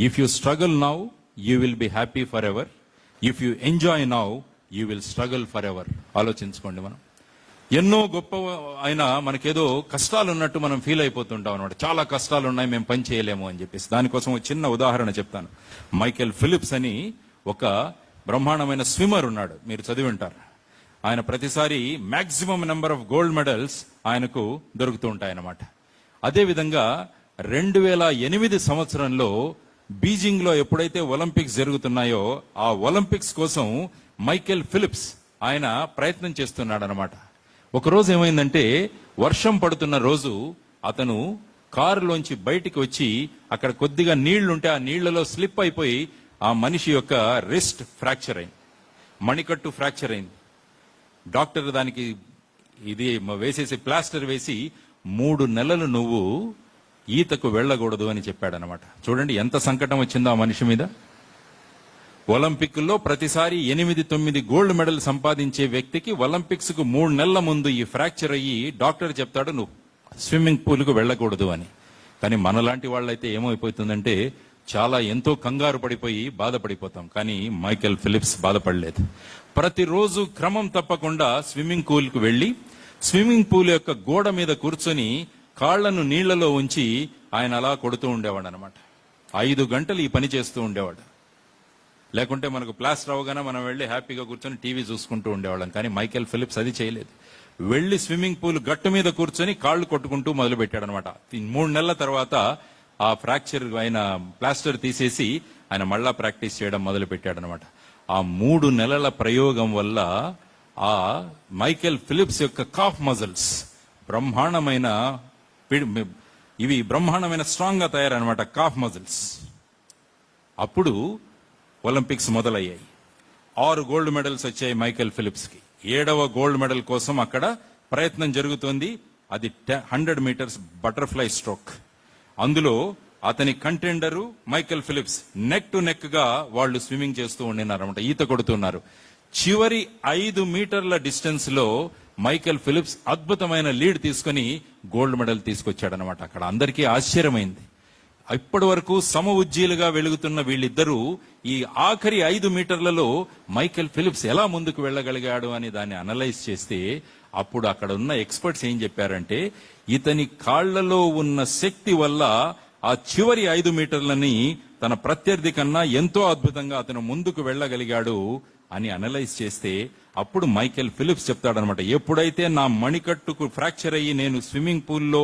If you struggle now you will be happy for ever, if you enjoy now you will struggle for ever. ఆలోచించుకోండి. మనం ఎన్నో గొప్ప అయినా మనకేదో కష్టాలు ఉన్నట్టు మనం ఫీల్ అయిపోతుంటాం అనమాట. చాలా కష్టాలు ఉన్నాయి, మేము పని చేయలేము అని చెప్పేసి. దానికోసం ఒక చిన్న ఉదాహరణ చెప్తాను. మైకేల్ ఫిలిప్స్ అని ఒక బ్రహ్మాండమైన స్విమ్మర్ ఉన్నాడు, మీరు చదివి ఉంటారు. ఆయన ప్రతిసారి maximum number of gold medals ఆయనకు దొరుకుతూ ఉంటాయన్నమాట. అదేవిధంగా 2008 సంవత్సరంలో బీజింగ్ లో ఎప్పుడైతే ఒలింపిక్స్ జరుగుతున్నాయో ఆ ఒలింపిక్స్ కోసం మైకేల్ ఫిలిప్స్ ఆయన ప్రయత్నం చేస్తున్నాడు అనమాట. ఒకరోజు ఏమైందంటే వర్షం పడుతున్న రోజు అతను కారులోంచి బయటికి వచ్చి అక్కడ కొద్దిగా నీళ్లుంటే ఆ నీళ్లలో స్లిప్ అయిపోయి ఆ మనిషి యొక్క రిస్ట్ ఫ్రాక్చర్ అయింది, మణికట్టు ఫ్రాక్చర్ అయింది. డాక్టర్ దానికి ఇది వేసేసి ప్లాస్టర్ వేసి 3 నెలలు నువ్వు ఈతకు వెళ్ళకూడదు అని చెప్పాడనమాట. చూడండి ఎంత సంకటం వచ్చిందో ఆ మనిషి మీద. ఒలింపిక్ లో ప్రతిసారి 8-9 గోల్డ్ మెడల్ సంపాదించే వ్యక్తికి ఒలింపిక్స్ కు 3 నెలల ముందు ఈ ఫ్రాక్చర్ అయ్యి డాక్టర్ చెప్తాడు నువ్వు స్విమ్మింగ్ పూల్ కు వెళ్ళకూడదు అని. కానీ మనలాంటి వాళ్ళైతే ఏమైపోతుందంటే చాలా ఎంతో కంగారు పడిపోయి బాధపడిపోతాం. కానీ మైకేల్ ఫిలిప్స్ బాధపడలేదు. ప్రతిరోజు క్రమం తప్పకుండా స్విమ్మింగ్ పూల్ కు వెళ్లి స్విమ్మింగ్ పూల్ యొక్క గోడ మీద కూర్చొని కాళ్లను నీళ్లలో ఉంచి ఆయన అలా కొడుతూ ఉండేవాడు అనమాట. 5 గంటలు ఈ పని చేస్తూ ఉండేవాడు. లేకుంటే మనకు ప్లాస్టర్ అవగానే మనం వెళ్లి హ్యాపీగా కూర్చొని టీవీ చూసుకుంటూ ఉండేవాళ్ళం. కానీ మైకేల్ ఫిలిప్స్ అది చేయలేదు. వెళ్లి స్విమ్మింగ్ పూల్ గట్టు మీద కూర్చొని కాళ్లు కొట్టుకుంటూ మొదలు పెట్టాడు అనమాట. 3 నెలల తర్వాత ఆ ఫ్రాక్చర్ ఆయన ప్లాస్టర్ తీసేసి ఆయన మళ్ళా ప్రాక్టీస్ చేయడం మొదలు పెట్టాడు అనమాట. ఆ 3 నెలల ప్రయోగం వల్ల ఆ మైకేల్ ఫిలిప్స్ యొక్క కాఫ్ మజిల్స్ బ్రహ్మాండమైన స్ట్రాంగ్ గా తయారనమాట, కాఫ్ మజిల్స్. అప్పుడు ఒలింపిక్స్ మొదలయ్యాయి. 6 గోల్డ్ మెడల్స్ వచ్చాయి మైకేల్ ఫిలిప్స్ కి. 7వ గోల్డ్ మెడల్ కోసం అక్కడ ప్రయత్నం జరుగుతోంది. అది 100 మీటర్స్ బటర్ఫ్లై స్ట్రోక్. అందులో అతని contender Michael Phelps neck to neck గా వాళ్ళు స్విమ్మింగ్ చేస్తూ ఉండినారన్నమాట, ఈత కొడుతున్నారు. చివరి 5 మీటర్ల డిస్టెన్స్ లో మైకేల్ ఫిలిప్స్ అద్భుతమైన లీడ్ తీసుకుని గోల్డ్ మెడల్ తీసుకొచ్చాడనమాట. అక్కడ అందరికీ ఆశ్చర్యమైంది. ఇప్పటి వరకు సమ ఉజ్జీలుగా వెలుగుతున్న వీళ్ళిద్దరూ ఈ ఆఖరి 5 మీటర్లలో మైకేల్ ఫిలిప్స్ ఎలా ముందుకు వెళ్ళగలిగాడు అని దాన్ని అనలైజ్ చేస్తే అప్పుడు అక్కడ ఉన్న ఎక్స్పర్ట్స్ ఏం చెప్పారంటే ఇతని కాళ్లలో ఉన్న శక్తి వల్ల ఆ చివరి 5 మీటర్లని తన ప్రత్యర్థి కన్నా ఎంతో అద్భుతంగా అతను ముందుకు వెళ్ళగలిగాడు అని అనలైజ్ చేస్తే అప్పుడు మైకేల్ ఫిలిప్స్ చెప్తాడనమాట, ఎప్పుడైతే నా మణికట్టుకు ఫ్రాక్చర్ అయ్యి నేను స్విమ్మింగ్ పూల్లో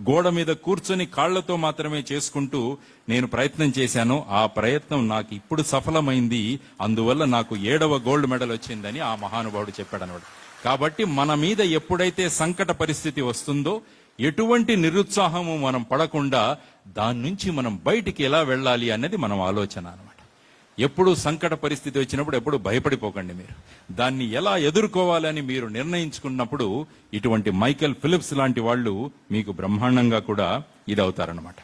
గోడ మీద కూర్చొని కాళ్లతో మాత్రమే చేసుకుంటూ నేను ప్రయత్నం చేశానో ఆ ప్రయత్నం నాకు ఇప్పుడు సఫలమైంది, అందువల్ల నాకు 7వ గోల్డ్ మెడల్ వచ్చిందని ఆ మహానుభావుడు చెప్పాడనమాట. కాబట్టి మన మీద ఎప్పుడైతే సంకట పరిస్థితి వస్తుందో ఎటువంటి నిరుత్సాహము మనం పడకుండా దాని నుంచి మనం బయటికి ఎలా వెళ్ళాలి అన్నది మనం ఆలోచన అనమాట. ఎప్పుడు సంకట పరిస్థితి వచ్చినప్పుడు ఎప్పుడు భయపడిపోకండి. మీరు దాన్ని ఎలా ఎదుర్కోవాలని మీరు నిర్ణయించుకున్నప్పుడు ఇటువంటి మైకేల్ ఫిలిప్స్ లాంటి వాళ్ళు మీకు బ్రహ్మాండంగా కూడా ఇది అవుతారనమాట.